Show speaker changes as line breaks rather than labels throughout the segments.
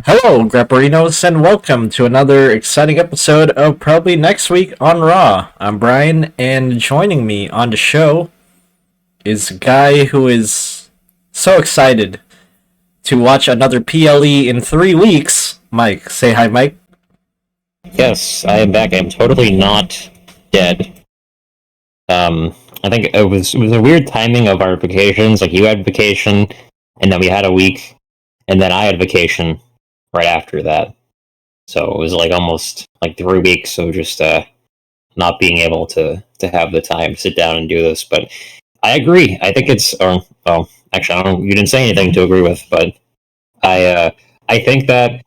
Hello, Grapperinos, and welcome to another exciting episode of Probably Next Week on Raw. I'm Bryon, and joining me on the show is a guy who is so excited to watch another PLE in 3 weeks. Mike, say hi, Mike.
Yes, I am back. I'm totally not dead. I think it was a weird timing of our vacations. Like you had vacation, and then we had a week, and then I had vacation right after that. So it was like almost like 3 weeks of just not being able to have the time to sit down and do this. But I agree. I think it's well, actually, I don't. You didn't say anything to agree with, but I think that.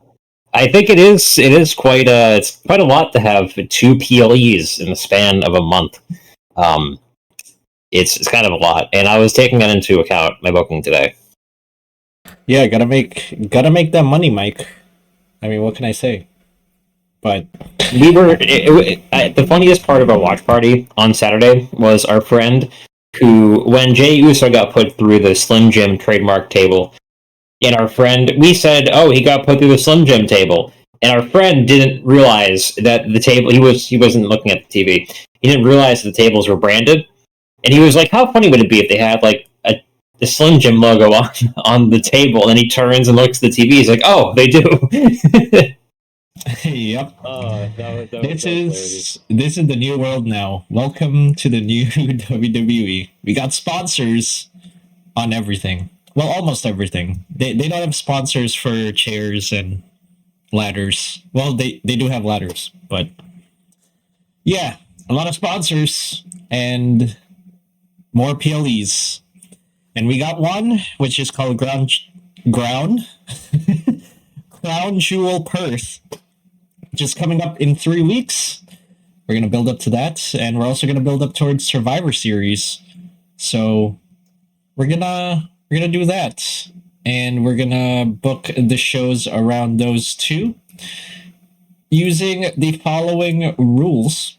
I think it is quite it's quite a lot to have 2 PLEs in the span of a month. Um, it's kind of a lot, and I was taking that into account my booking today.
Yeah, gotta make that money, Mike. I mean, what can I say? But
The funniest part of our watch party on Saturday was our friend who, when Jey Uso got put through the Slim Jim trademark table, and our friend, we said, "Oh, he got put through the Slim Jim table," and our friend didn't realize that the table he wasn't looking at the TV. He didn't realize the tables were branded, and he was like, "How funny would it be if they had like the Slim Jim logo on the table?" And then he turns and looks at the TV. He's like, "Oh, they do."
yep.
That was
This is the new world now. Welcome to the new WWE. We got sponsors on everything. Well, almost everything. They don't have sponsors for chairs and ladders. Well, they do have ladders, but yeah, a lot of sponsors and more PLEs. And we got one which is called Ground Crown Jewel Perth, which is coming up in 3 weeks. We're gonna build up to that, and we're also gonna build up towards Survivor Series. So we're gonna do that, and we're gonna book the shows around those two using the following rules.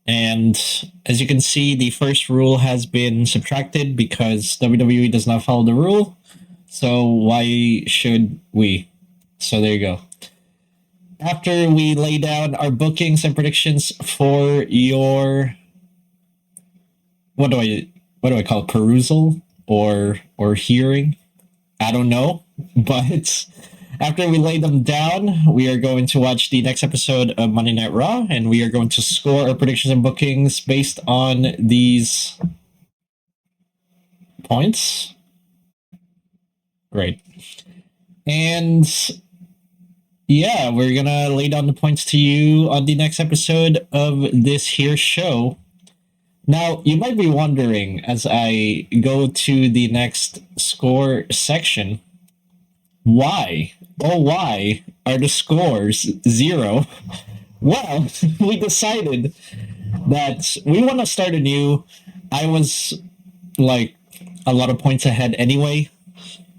And as you can see, the first rule has been subtracted because WWE does not follow the rule. So why should we? So there you go. After we lay down our bookings and predictions for your what do I call it, perusal or hearing? I don't know, but after we lay them down, we are going to watch the next episode of Monday Night Raw, and we are going to score our predictions and bookings based on these points. Great. And yeah, we're gonna lay down the points to you on the next episode of this here show. Now, you might be wondering, as I go to the next score section, why? Oh, why are the scores 0? Well, we decided that we want to start anew. I was like a lot of points ahead anyway,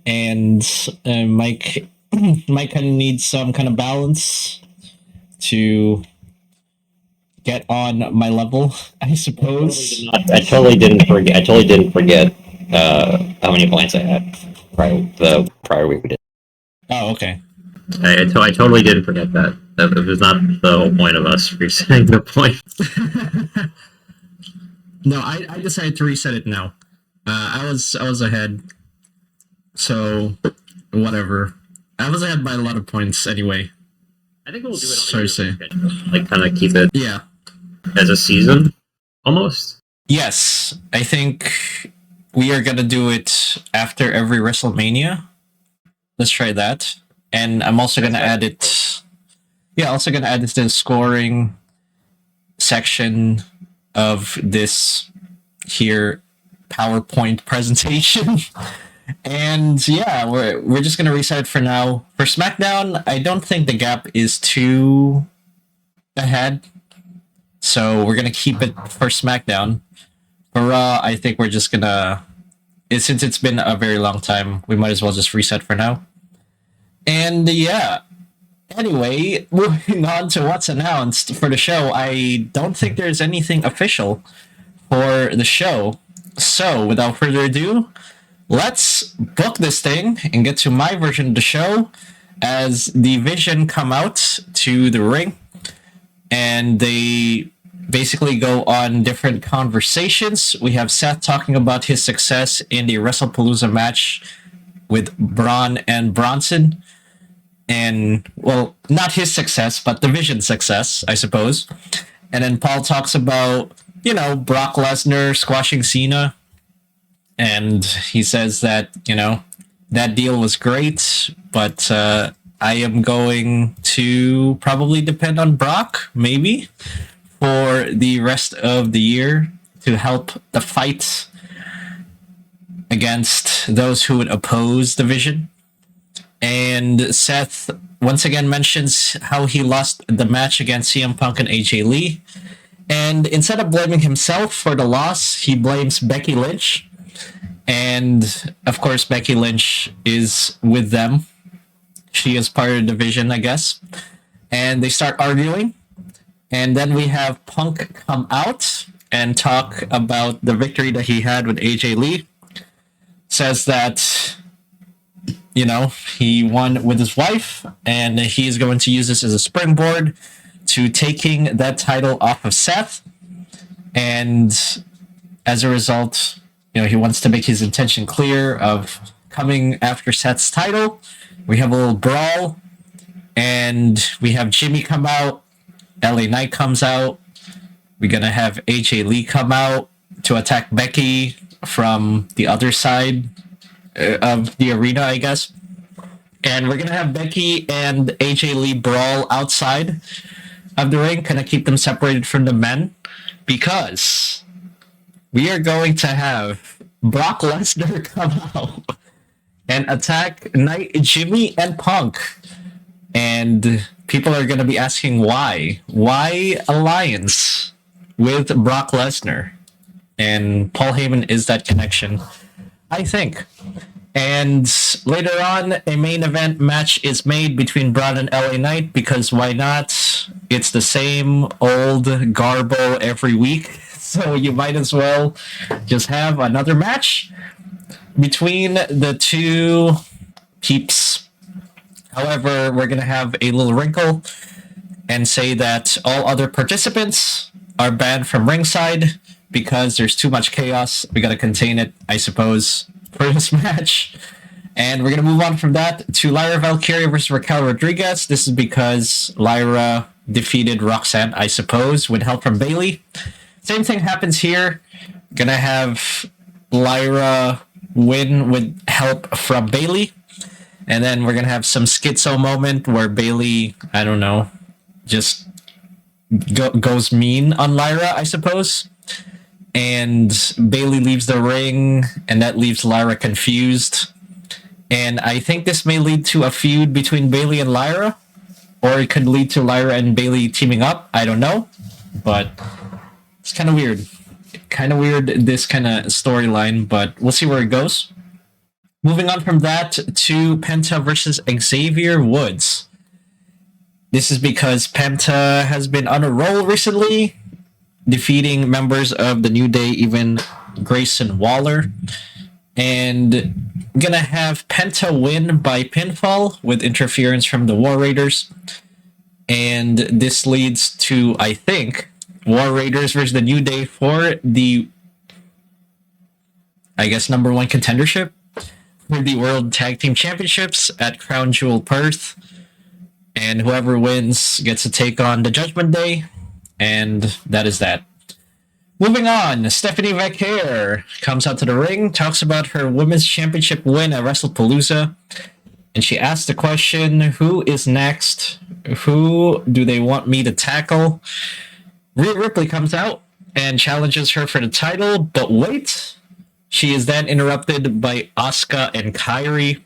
and Mike kind of needs some kind of balance to get on my level, I suppose.
I totally didn't forget. I totally didn't forget how many points I had the prior week we did.
Oh, okay.
I totally didn't forget that. That was not the whole point of us resetting the point.
No, I decided to reset it now. I was ahead, so whatever. I was ahead by a lot of points anyway.
I think we'll do it on
Sorry to say.
Like kind of keep it
Yeah.
as a season, almost.
Yes, I think we are gonna do it after every WrestleMania. Let's try that. And I'm also gonna add it. Yeah, also gonna add it to the scoring section of this here PowerPoint presentation. And yeah, we're just gonna reset it for now. For SmackDown, I don't think the gap is too ahead, so we're gonna keep it for SmackDown. For Raw, I think we're just gonna. Since it's been a very long time, we might as well just reset for now. And yeah. Anyway, moving on to what's announced for the show. I don't think there's anything official for the show. So, without further ado, let's book this thing and get to my version of the show. as the Vision come out to the ring, and they basically go on different conversations. We have Seth talking about his success in the WrestlePalooza match with Braun and Bronson. And, well, not his success, but the Vision's success, I suppose. And then Paul talks about, Brock Lesnar squashing Cena. And he says that, that deal was great, but I am going to probably depend on Brock, maybe, for the rest of the year to help the fight against those who would oppose the Vision. And Seth once again mentions how he lost the match against CM Punk and AJ Lee. And instead of blaming himself for the loss, he blames Becky Lynch. And of course, Becky Lynch is with them. She is part of the division, I guess. And they start arguing. And then we have Punk come out and talk about the victory that he had with AJ Lee. Says that, he won with his wife, and he's going to use this as a springboard to taking that title off of Seth. And as a result, he wants to make his intention clear of coming after Seth's title. We have a little brawl, and we have Jimmy come out. LA Knight comes out. We're going to have AJ Lee come out to attack Becky from the other side of the arena, I guess. And we're going to have Becky and AJ Lee brawl outside of the ring, kind of keep them separated from the men, because we are going to have Brock Lesnar come out and attack Knight, Jimmy, and Punk. And people are going to be asking why. Why alliance with Brock Lesnar? And Paul Heyman is that connection, I think. And later on, a main event match is made between Braun and LA Knight, because why not? It's the same old garbo every week. So you might as well just have another match between the two peeps. However, we're going to have a little wrinkle and say that all other participants are banned from ringside because there's too much chaos. We got to contain it, I suppose, for this match. And we're going to move on from that to Lyra Valkyria versus Raquel Rodriguez. This is because Lyra defeated Roxanne, I suppose, with help from Bayley. Same thing happens here. Gonna have Lyra win with help from Bayley. And then we're gonna have some schizo moment where Bayley, I don't know, just goes mean on Lyra, I suppose. And Bayley leaves the ring, and that leaves Lyra confused. And I think this may lead to a feud between Bayley and Lyra, or it could lead to Lyra and Bayley teaming up. I don't know, but it's kind of weird. This kind of storyline, but we'll see where it goes. Moving on from that to Penta versus Xavier Woods. This is because Penta has been on a roll recently, defeating members of the New Day, even Grayson Waller. And gonna have Penta win by pinfall with interference from the War Raiders. And this leads to, I think, War Raiders versus the New Day for the, I guess, number one contendership for the World Tag Team Championships at Crown Jewel Perth. And whoever wins gets to take on the Judgment Day. And that is that. Moving on, Stephanie Vaquer comes out to the ring, talks about her Women's Championship win at WrestlePalooza. And she asks the question, who is next? Who do they want me to tackle? Rhea Ripley comes out and challenges her for the title, but wait. She is then interrupted by Asuka and Kairi,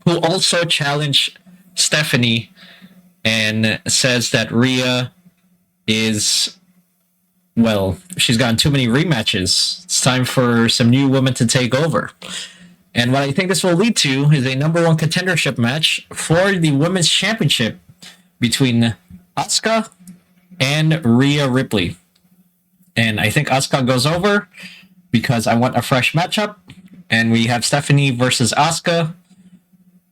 who also challenge Stephanie and says that Rhea is, well, she's gotten too many rematches. It's time for some new women to take over. And what I think this will lead to is a number one contendership match for the Women's Championship between Asuka and Rhea Ripley. And I think Asuka goes over because I want a fresh matchup. And we have Stephanie versus Asuka.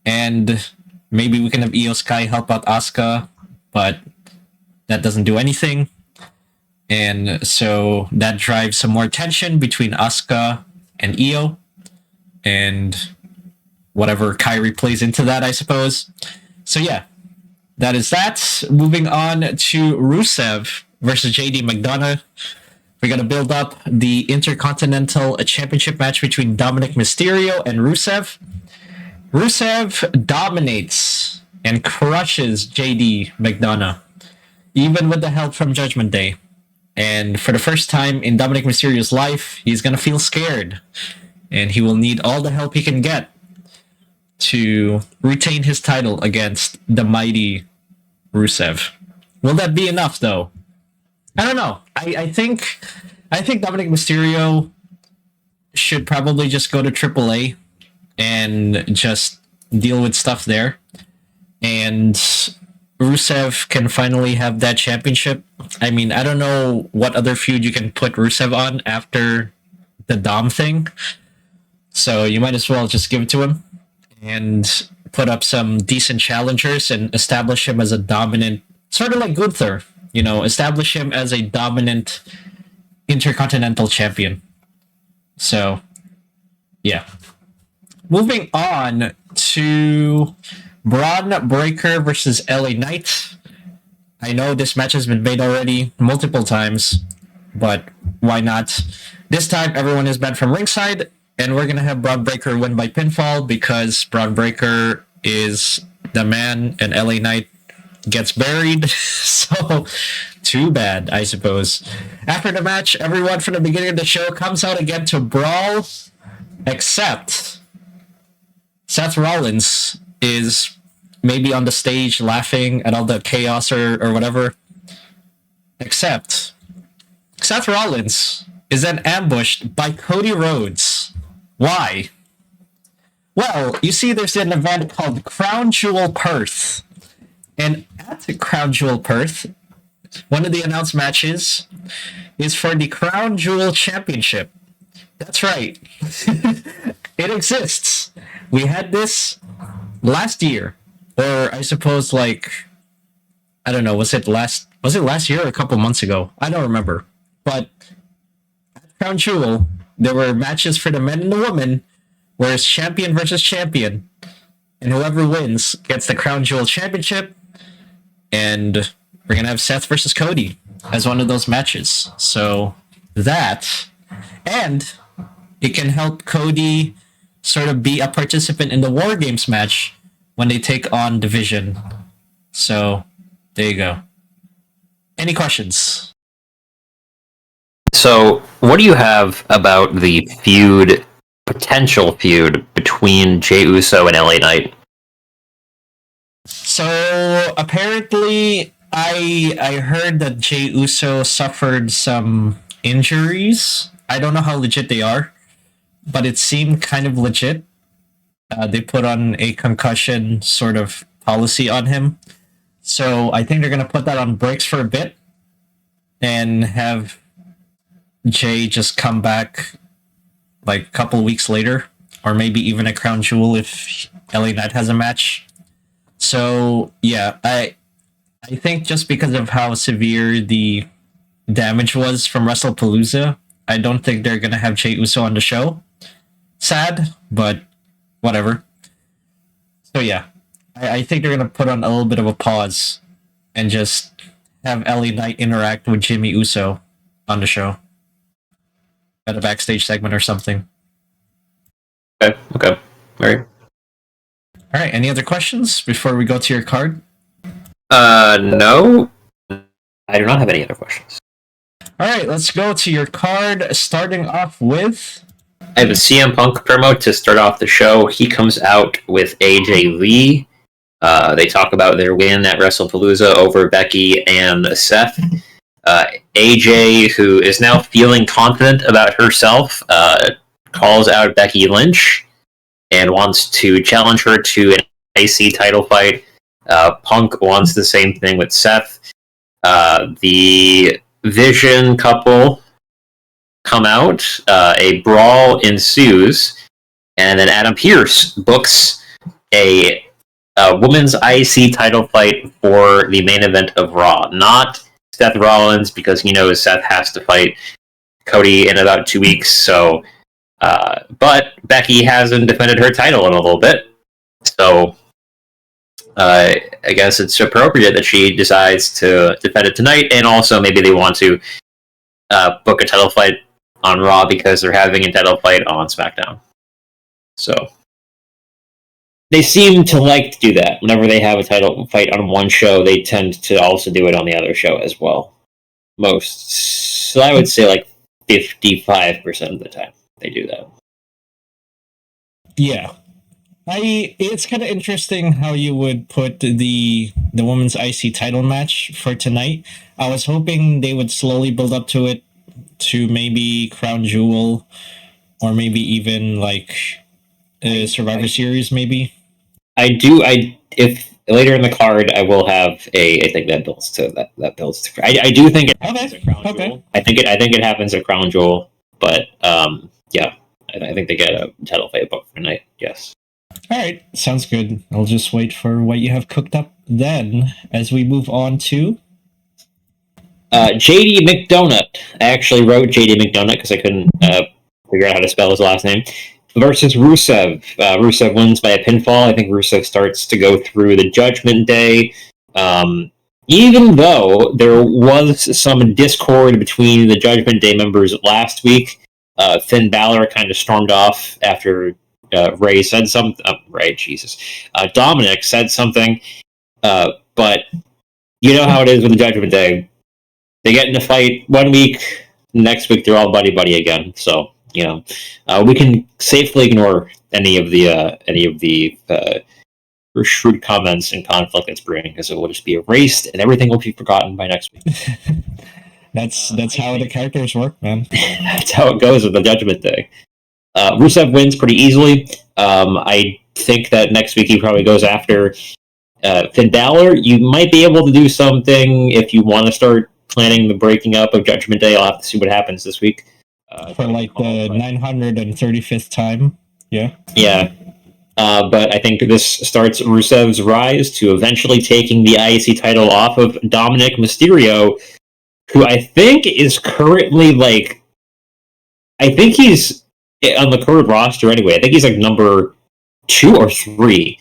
And Maybe we can have Io Sky help out Asuka, but that doesn't do anything. And so that drives some more tension between Asuka and Io, and whatever Kyrie plays into that, I suppose. So yeah, that is that. Moving on to Rusev versus JD McDonough. We're going to build up the Intercontinental Championship match between Dominic Mysterio and Rusev. Rusev dominates and crushes JD McDonough, even with the help from Judgment Day. And for the first time in Dominic Mysterio's life, he's going to feel scared. And he will need all the help he can get to retain his title against the mighty Rusev. Will that be enough, though? I don't know. I think Dominic Mysterio should probably just go to AAA and just deal with stuff there. And Rusev can finally have that championship. I mean, I don't know what other feud you can put Rusev on after the Dom thing. So you might as well just give it to him and put up some decent challengers and establish him as a dominant, sort of like Gunther, establish him as a dominant Intercontinental champion. So, yeah. Moving on to Braun Breaker versus LA Knight. I know this match has been made already multiple times, but why not? This time, everyone is banned from ringside, and we're going to have Braun Breaker win by pinfall because Braun Breaker is the man and LA Knight gets buried. So, too bad, I suppose. After the match, everyone from the beginning of the show comes out again to brawl, except Seth Rollins is maybe on the stage laughing at all the chaos or whatever. Except Seth Rollins is then ambushed by Cody Rhodes. Why? Well, you see there's an event called Crown Jewel Perth. And at Crown Jewel Perth, one of the announced matches is for the Crown Jewel Championship. That's right. It exists. We had this last year, or I suppose I don't know, was it last year or a couple months ago? I don't remember. But at Crown Jewel, there were matches for the men and the women, where it's champion versus champion, and whoever wins gets the Crown Jewel Championship, and we're going to have Seth versus Cody as one of those matches. So that, and it can help Cody sort of be a participant in the War Games match when they take on Division. So there you go. Any questions?
So, what do you have about the potential feud between Jey Uso and LA Knight?
So apparently, I heard that Jey Uso suffered some injuries. I don't know how legit they are, but it seemed kind of legit. They put on a concussion sort of policy on him. So I think they're going to put that on brakes for a bit and have Jey just come back like a couple of weeks later, or maybe even at Crown Jewel if LA Knight has a match. So yeah, I think just because of how severe the damage was from WrestlePalooza, I don't think they're gonna have Jey Uso on the show. Sad, but whatever. So yeah, I think they're gonna put on a little bit of a pause and just have LA Knight interact with Jimmy Uso on the show at a backstage segment or something.
Okay. All right.
All right. Any other questions before we go to your card?
No. I do not have any other questions.
All right. Let's go to your card. Starting off with,
I have a CM Punk promo to start off the show. He comes out with AJ Lee. They talk about their win at WrestlePalooza over Becky and Seth. AJ, who is now feeling confident about herself, calls out Becky Lynch and wants to challenge her to an IC title fight. Punk wants the same thing with Seth. The Vision couple come out. A brawl ensues, and then Adam Pearce books a women's IC title fight for the main event of Raw. Not Seth Rollins, because he knows Seth has to fight Cody in about 2 weeks. So, but Becky hasn't defended her title in a little bit. So, I guess it's appropriate that she decides to defend it tonight. And also, maybe they want to book a title fight on Raw because they're having a title fight on SmackDown. So they seem to like to do that. Whenever they have a title fight on one show, they tend to also do it on the other show as well. So I would say like 55% of the time they do that.
Yeah. It's kind of interesting how you would put the women's IC title match for tonight. I was hoping they would slowly build up to it, to maybe Crown Jewel, or maybe even like Survivor Series, maybe.
If later in the card, I will have I think that builds to that builds to. I do think it happens at Crown Jewel. I think it happens at Crown Jewel, but yeah, I think they get a title fight book for tonight. Yes.
All right, sounds good. I'll just wait for what you have cooked up then, as we move on to
JD McDonut. I actually wrote JD McDonut because I couldn't figure out how to spell his last name. Versus Rusev. Rusev wins by a pinfall. I think Rusev starts to go through the Judgment Day. Even though there was some discord between the Judgment Day members last week, Finn Balor kind of stormed off after Ray said something. Dominic said something. But you know how it is with the Judgment Day. They get in a fight 1 week, next week they're all buddy again. So we can safely ignore any of the shrewd comments and conflict that's brewing, because it will just be erased and everything will be forgotten by next week.
That's how the characters work, man.
That's how it goes with the Judgment Day. Rusev wins pretty easily. I think that next week he probably goes after Finn Balor. You might be able to do something if you want to start planning the breaking up of Judgment Day. I'll have to see what happens this week.
For like the 935th time. Yeah.
Yeah. But I think this starts Rusev's rise to eventually taking the IC title off of Dominic Mysterio, who I think is currently I think he's on the current roster anyway. I think he's like number 2 or 3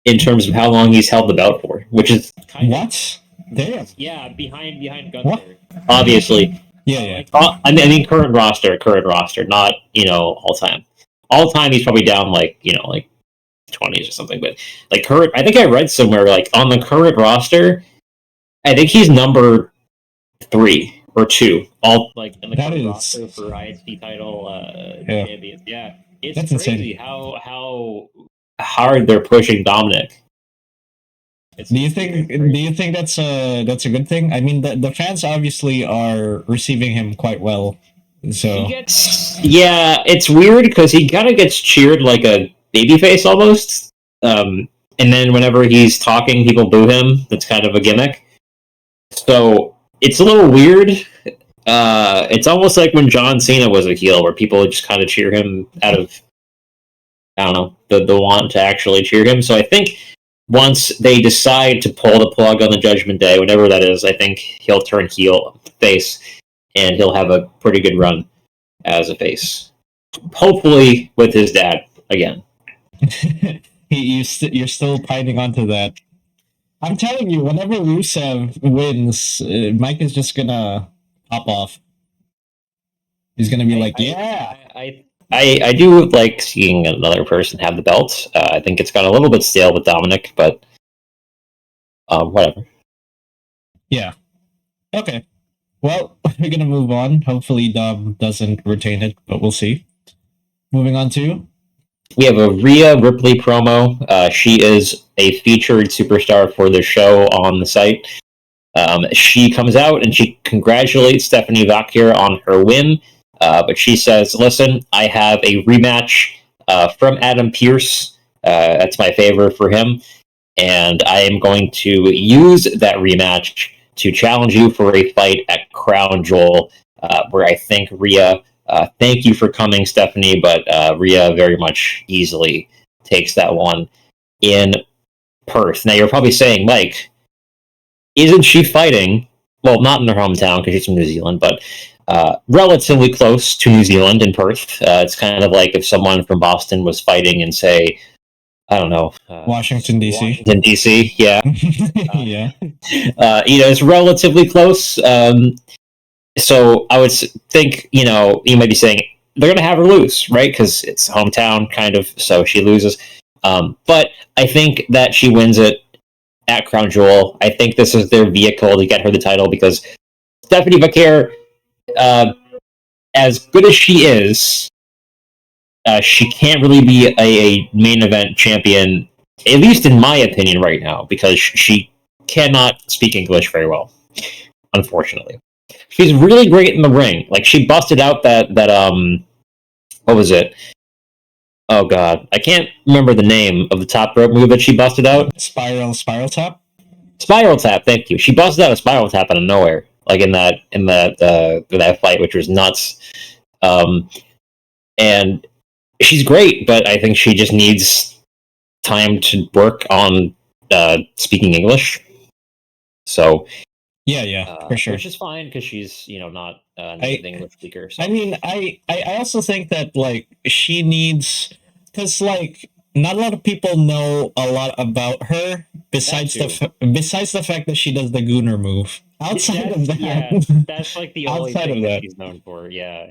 in terms of how long he's held the belt for, which is
what? Damn.
Yeah, behind Gunther. Obviously.
Yeah.
I mean, current roster, not all time. All time, he's probably down like 20s or something. But current, I think I read somewhere on the current roster, I think he's number 3 or 2. All in the current roster for ISP title champions. Yeah, that's crazy insane. How hard they're pushing Dominic.
Do you think that's a good thing? I mean, the fans obviously are receiving him quite well. So
it's weird because he kind of gets cheered like a babyface almost. And then whenever he's talking, people boo him. That's kind of a gimmick. So it's a little weird. It's almost like when John Cena was a heel, where people just kind of cheer him out of, I don't know, the want to actually cheer him. So I think once they decide to pull the plug on the Judgment Day, whenever that is, I think he'll turn face, and he'll have a pretty good run as a face. Hopefully with his dad again.
You're still pining onto that. I'm telling you, whenever Rusev wins, Mike is just gonna pop off. He's gonna be
I do like seeing another person have the belt. I think it's got a little bit stale with Dominic, but whatever.
Yeah. Okay. Well, we're gonna move on. Hopefully Dom doesn't retain it, but we'll see. Moving on to...
We have a Rhea Ripley promo. She is a featured superstar for the show on the site. She comes out and she congratulates Stephanie Vacquier on her win. But she says, listen, I have a rematch from Adam Pearce. That's my favor for him. And I am going to use that rematch to challenge you for a fight at Crown Jewel, where I think Rhea, thank you for coming, Stephanie, but Rhea very much easily takes that one in Perth. Now you're probably saying, Mike, isn't she fighting? Well, not in her hometown because she's from New Zealand, but relatively close to New Zealand in Perth. It's kind of like if someone from Boston was fighting in, say, I don't know,
Washington D.C.
Washington D.C. Yeah,
Yeah.
it's relatively close. So I would think, you might be saying they're going to have her lose, right? Because it's hometown, kind of. So she loses. But I think that she wins it at Crown Jewel. I think this is their vehicle to get her the title because Stephanie Vaquer, as good as she is, she can't really be a main event champion, at least in my opinion right now, because she cannot speak English very well, unfortunately. She's really great in the ring. Like, she busted out that what was it? Oh god, I can't remember the name of the top rope move that she busted out.
Spiral tap.
Spiral tap. Thank you. She busted out a spiral tap out of nowhere, like in that fight, which was nuts. And she's great, but I think she just needs time to work on speaking English. So
Yeah, for sure.
Which is fine because she's not an English speaker. So.
I mean, I also think that like she needs, because like not a lot of people know a lot about her besides the fact that she does the Gooner move. Outside of that,
that's like the only thing that she's known for. Yeah.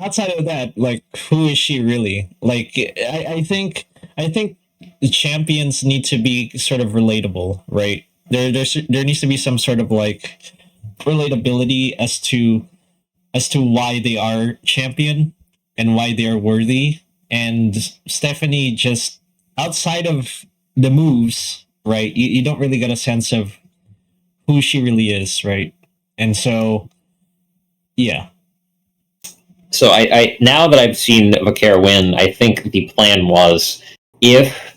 Outside of that, like, who is she really? Like, I think the champions need to be sort of relatable, right? There needs to be some sort of like relatability as to why they are champion and why they are worthy. And Stephanie, just outside of the moves, right? You don't really get a sense of who she really is, right? And so, yeah.
So I now that I've seen Vaquer win, I think the plan was if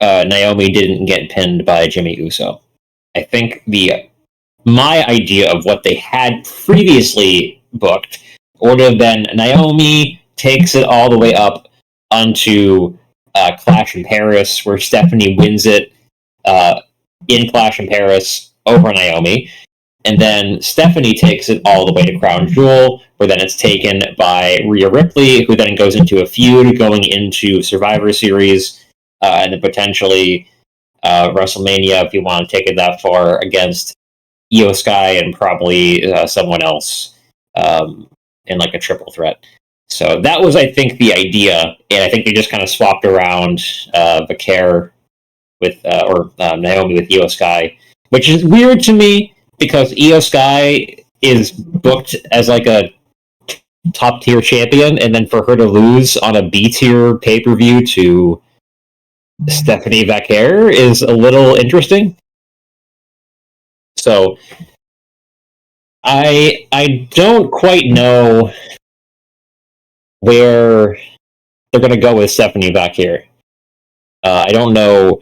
Naomi didn't get pinned by Jey Uso, I think my idea of what they had previously booked would have been Naomi takes it all the way up onto Clash in Paris, where Stephanie wins it in Clash in Paris over Naomi. And then Stephanie takes it all the way to Crown Jewel, where then it's taken by Rhea Ripley, who then goes into a feud going into Survivor Series, and then potentially WrestleMania, if you want to take it that far, against Io Sky and probably someone else in like a triple threat. So that was, I think, the idea, and I think they just kind of swapped around Vaquer with or Naomi with Io Sky, which is weird to me because Io Sky is booked as like a top tier champion, and then for her to lose on a B tier pay per view to Stephanie Vaquer is a little interesting. So I don't quite know where they're going to go with Stephanie Vaquer. I don't know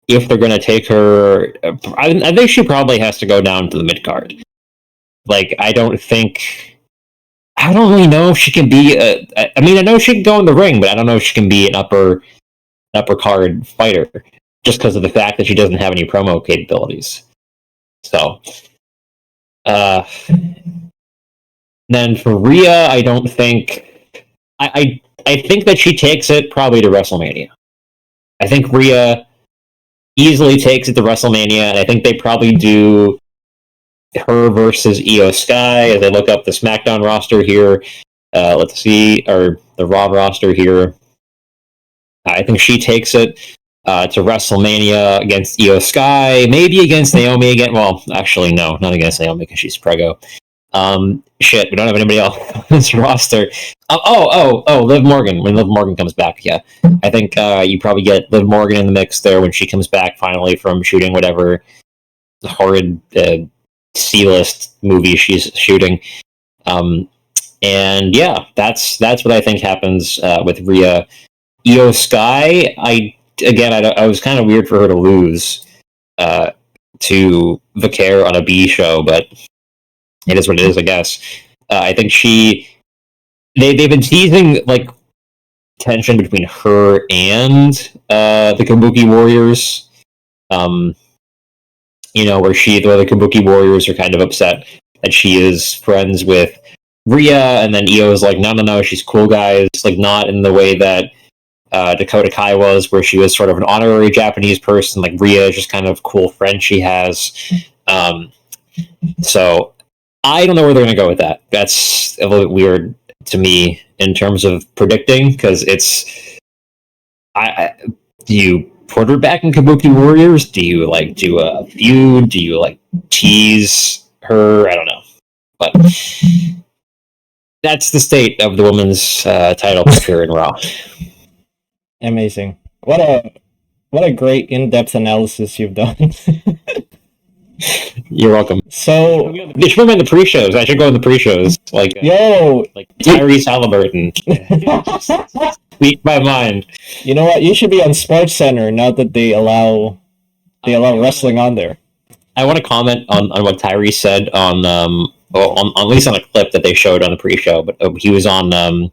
if they're going to take her. I think she probably has to go down to the mid card. Like, I don't really know if she can be. I mean, I know she can go in the ring, but I don't know if she can be an upper card fighter, just because of the fact that she doesn't have any promo capabilities. So, then for Rhea, I don't think. I think that she takes it probably to WrestleMania. I think Rhea easily takes it to WrestleMania, and I think they probably do her versus Io Sky. As I look up the SmackDown roster here, let's see, or the Raw roster here. I think she takes it to WrestleMania against Io Sky, maybe against Naomi again. Well, actually, no, not against Naomi because she's prego. We don't have anybody else on this roster. Liv Morgan. When Liv Morgan comes back, yeah. I think you probably get Liv Morgan in the mix there when she comes back finally from shooting whatever horrid C-list movie she's shooting. And yeah, that's what I think happens with Rhea. Io Sky, I was kind of weird for her to lose to Vaquer on a B show, but it is what it is, I guess. I think they've been teasing, like, tension between her and the Kabuki Warriors. Where the Kabuki Warriors are kind of upset that she is friends with Rhea, and then Io is like, no, she's cool, guys. Like, not in the way that Dakota Kai was, where she was sort of an honorary Japanese person. Like, Rhea is just kind of cool friend she has. So I don't know where they're going to go with that. That's a little bit weird to me in terms of predicting, because it's... do you put her back in Kabuki Warriors? Do you, like, do a feud? Do you, like, tease her? I don't know. But that's the state of the women's title picture in Raw.
Amazing. What a great in-depth analysis you've done.
You're welcome.
So
they should put in the pre-shows. I should go in the pre-shows. Like Tyrese Halliburton. Speak my mind.
You know what? You should be on Sports Center now that they allow wrestling on there.
I want to comment on what Tyrese said on at least on a clip that they showed on the pre-show. But he was on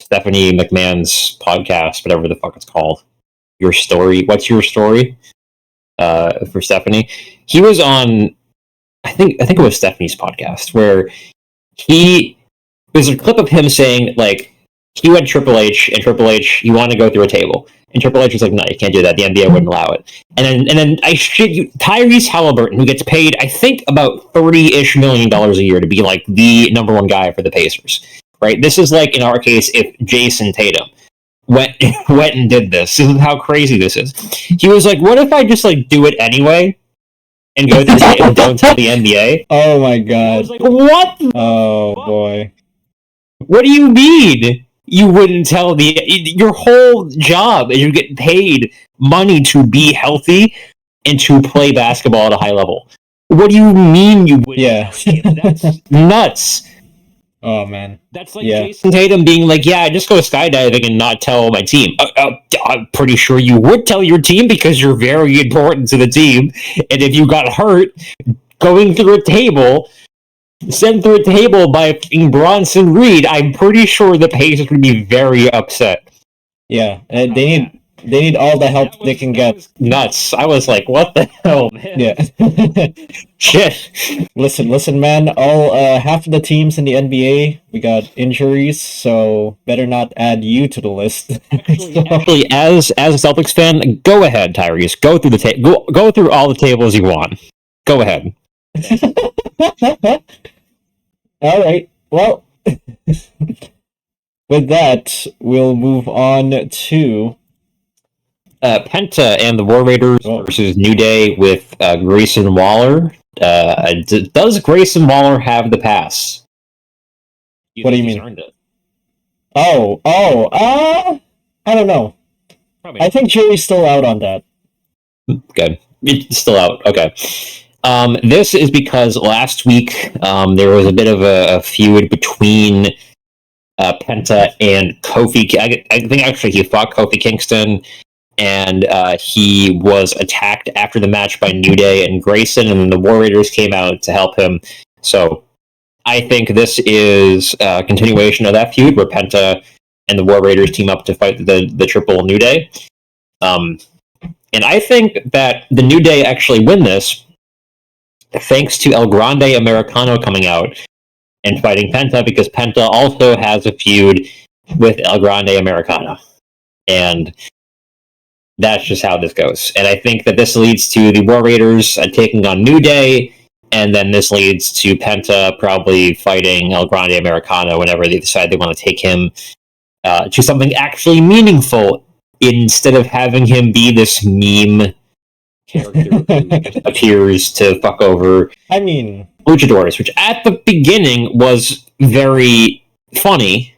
Stephanie McMahon's podcast, whatever the fuck it's called. Your Story. What's Your Story? For Stephanie. He was on, I think it was Stephanie's podcast, where there's a clip of him saying, like, he went Triple H, and Triple H, he wanted to go through a table. And Triple H was like, no, you can't do that. The NBA wouldn't allow it. And then I shit you, Tyrese Halliburton, who gets paid, I think, about $30-ish million a year to be, like, the number one guy for the Pacers. Right? This is like, in our case, if Jason Tatum went and did this. This is how crazy this is. He was like, what if I just, like, do it anyway? And go through the and don't tell the NBA?
Oh my god.
I was like, what?
Oh boy.
What do you mean? You wouldn't tell your whole job is you get paid money to be healthy and to play basketball at a high level. What do you mean you wouldn't?
Yeah.
That's nuts.
Oh man.
That's like Jason Tatum being like, yeah, I just go skydiving and not tell my team. I'm pretty sure you would tell your team because you're very important to the team. And if you got hurt going through a table, sent through a table by Bronson Reed, I'm pretty sure the Pacers would be very upset.
Yeah, and they need all the help they can get.
Nuts. I was like, what the hell, man?
Yeah.
Shit.
Listen, man. All half of the teams in the NBA, we got injuries, so better not add you to the list.
Actually, as a Celtics fan, go ahead, Tyrese. Go through the go through all the tables you want. Go ahead.
All right. Well, with that, we'll move on to
Penta and the War Raiders versus New Day with Grayson Waller. Does Grayson Waller have the pass?
What do you mean?
Earned it?
I don't know. I think jury's still out on that.
Good. It's still out. Okay. This is because last week there was a bit of a feud between Penta and Kofi. I think actually he fought Kofi Kingston, and he was attacked after the match by New Day and Grayson, and the War Raiders came out to help him. So I think this is a continuation of that feud where Penta and the War Raiders team up to fight the triple New Day. And I think that the New Day actually win this thanks to El Grande Americano coming out and fighting Penta, because Penta also has a feud with El Grande Americano. And that's just how this goes. And I think that this leads to the War Raiders taking on New Day, and then this leads to Penta probably fighting El Grande Americano whenever they decide they want to take him to something actually meaningful, instead of having him be this meme character who appears to fuck over luchadors, which at the beginning was very funny,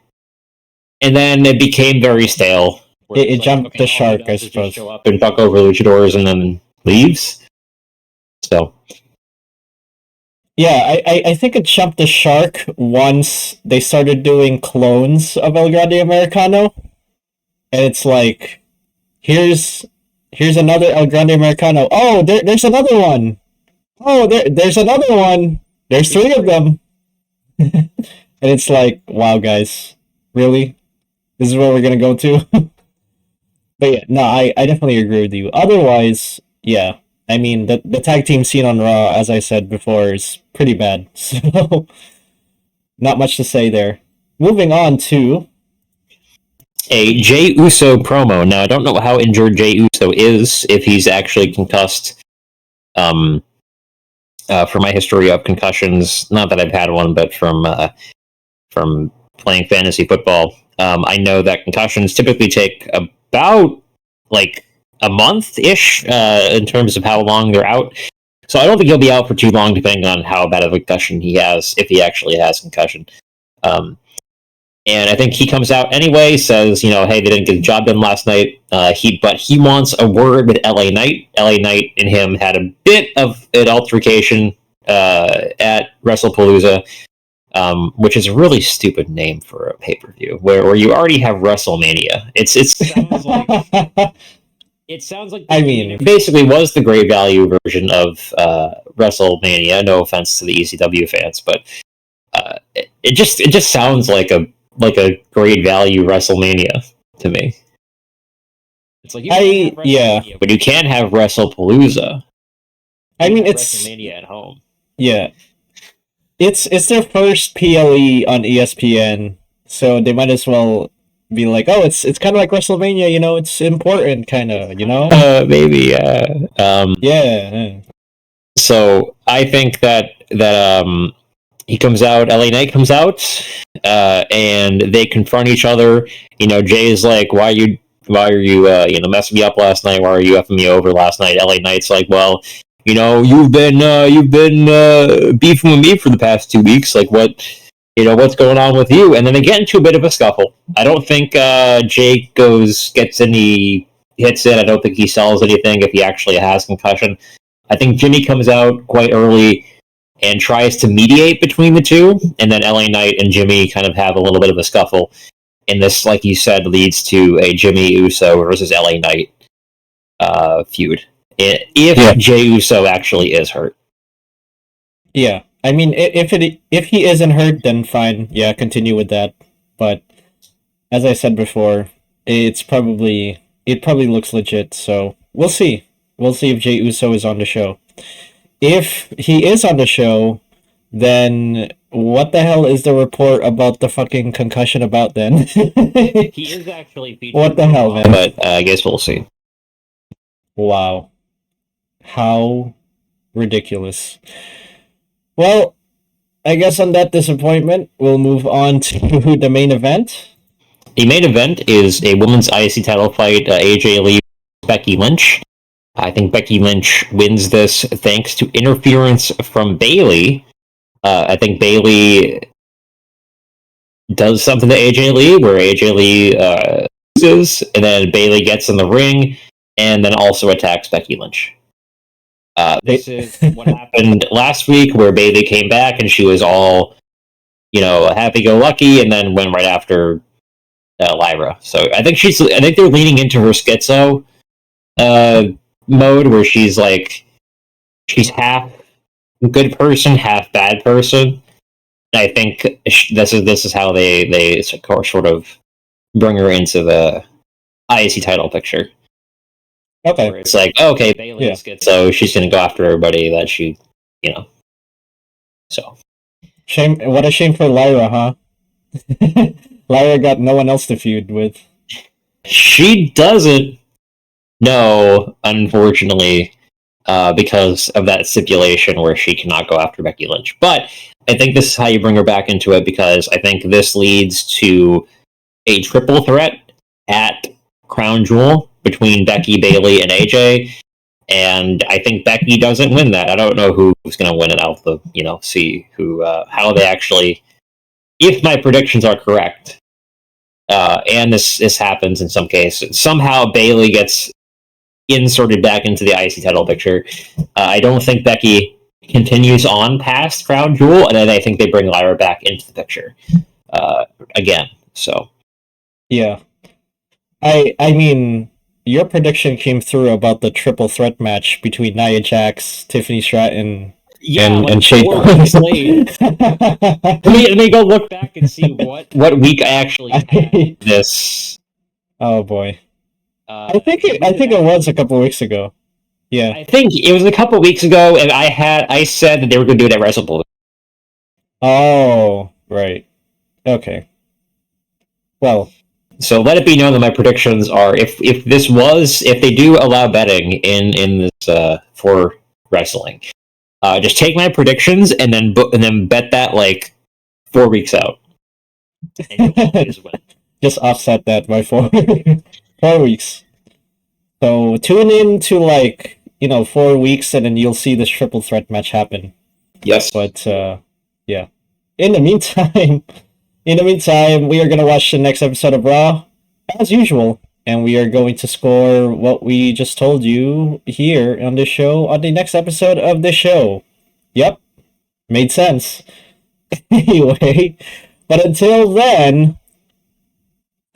and then it became very stale.
It jumped the shark, I suppose.
Show up and fuck over luchadors and then leaves. So
yeah, I think it jumped the shark once they started doing clones of El Grande Americano. And it's like, here's another El Grande Americano. Oh, there's another one. Oh, there's another one. There's 3 of them. And it's like, wow, guys, really? This is where we're gonna go to. But yeah, no, I definitely agree with you. Otherwise, yeah. I mean, the tag team scene on Raw, as I said before, is pretty bad. So, not much to say there. Moving on to.
A Jey Uso promo. Now, I don't know how injured Jey Uso is, if he's actually concussed. For my history of concussions, not that I've had one, but from playing fantasy football, I know that concussions typically take about like a month ish in terms of how long they're out. So I don't think he'll be out for too long, depending on how bad of a concussion he has, if he actually has concussion. And I think he comes out anyway, says, hey, they didn't get the job done last night. But he wants a word with LA Knight. LA Knight and him had a bit of an altercation at WrestlePalooza, which is a really stupid name for a pay-per-view, where you already have WrestleMania. It sounds like
I mean,
it basically was the great value version of WrestleMania. No offense to the ECW fans, but it just sounds like a great value WrestleMania to me. It's like but you can't have WrestlePalooza.
I mean, it's
WrestleMania at home.
Yeah, it's their first PLE on ESPN, so they might as well be like, oh, it's kind of like WrestleMania, it's important, kind of,
Maybe,
yeah.
So I think that he comes out, LA Knight comes out, and they confront each other. Jay is like, why are you messing me up last night? Why are you effing me over last night? LA Knight's like, well, you've been beefing with me for the past 2 weeks. Like, what's going on with you? And then they get into a bit of a scuffle. I don't think Jay gets any hits in. I don't think he sells anything if he actually has concussion. I think Jimmy comes out quite early and tries to mediate between the two, and then LA Knight and Jimmy kind of have a little bit of a scuffle. And this, like you said, leads to a Jimmy Uso versus LA Knight feud. If Jey Uso actually is hurt.
Yeah, I mean, if he isn't hurt, then fine. Yeah, continue with that. But as I said before, it probably looks legit. So we'll see. We'll see if Jey Uso is on the show. If he is on the show, then what the hell is the report about the fucking concussion about then?
He is actually featured.
What the hell, man?
But I guess we'll see.
Wow. How ridiculous. Well, I guess on that disappointment, we'll move on to the main event.
The main event is a women's IC title fight, AJ Lee, Becky Lynch. I think Becky Lynch wins this thanks to interference from Bayley. I think Bayley does something to AJ Lee, where AJ Lee loses, and then Bayley gets in the ring, and then also attacks Becky Lynch. This is what happened last week, where Bayley came back and she was all, happy-go-lucky, and then went right after Lyra. So I think they're leaning into her schizo mode, where she's half good person, half bad person. I think this is how they sort of bring her into the IC title picture.
Okay.
Where it's like, okay, Bayley is schizo, she's going to go after everybody that she, So.
Shame! What a shame for Lyra, huh? Lyra got no one else to feud with.
She doesn't know, unfortunately, because of that stipulation where she cannot go after Becky Lynch. But I think this is how you bring her back into it, because I think this leads to a triple threat at Crown Jewel between Becky, Bayley, and AJ. And I think Becky doesn't win that. I don't know who's going to win it. I'll see how they actually, if my predictions are correct, and this happens in some cases. Somehow Bayley gets inserted back into the IC title picture. I don't think Becky continues on past Crown Jewel, and then I think they bring Lyra back into the picture again. So,
yeah, I mean, your prediction came through about the triple threat match between Nia Jax, Tiffany Stratton,
and shake
4 weeks late.
let me go look back and see what week I actually had this.
Oh boy. I think it was a couple weeks ago. Yeah.
I think it was a couple weeks ago, and I said that they were going to do it at WrestleBall.
Oh, right. Okay. Well,
so let it be known that my predictions are if they do allow betting in this for wrestling, just take my predictions and then bet that like 4 weeks out. And you'll always win.
Just offset that by 4 weeks. So tune in to 4 weeks, and then you'll see this triple threat match happen.
Yes.
But yeah. In the meantime, we are gonna watch the next episode of Raw as usual, and we are going to score what we just told you here on this show on the next episode of the show. Yep, made sense. Anyway, but until then,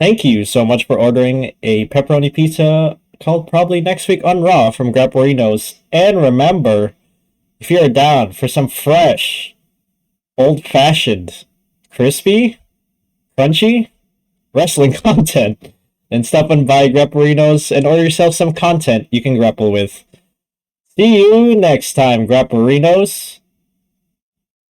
thank you so much for ordering a pepperoni pizza called probably next week on Raw from Grapperinos. And remember, if you're down for some fresh, old-fashioned, crispy, crunchy wrestling content, then stop on by Grapperinos and order yourself some content you can grapple with. See you next time, Grapperinos.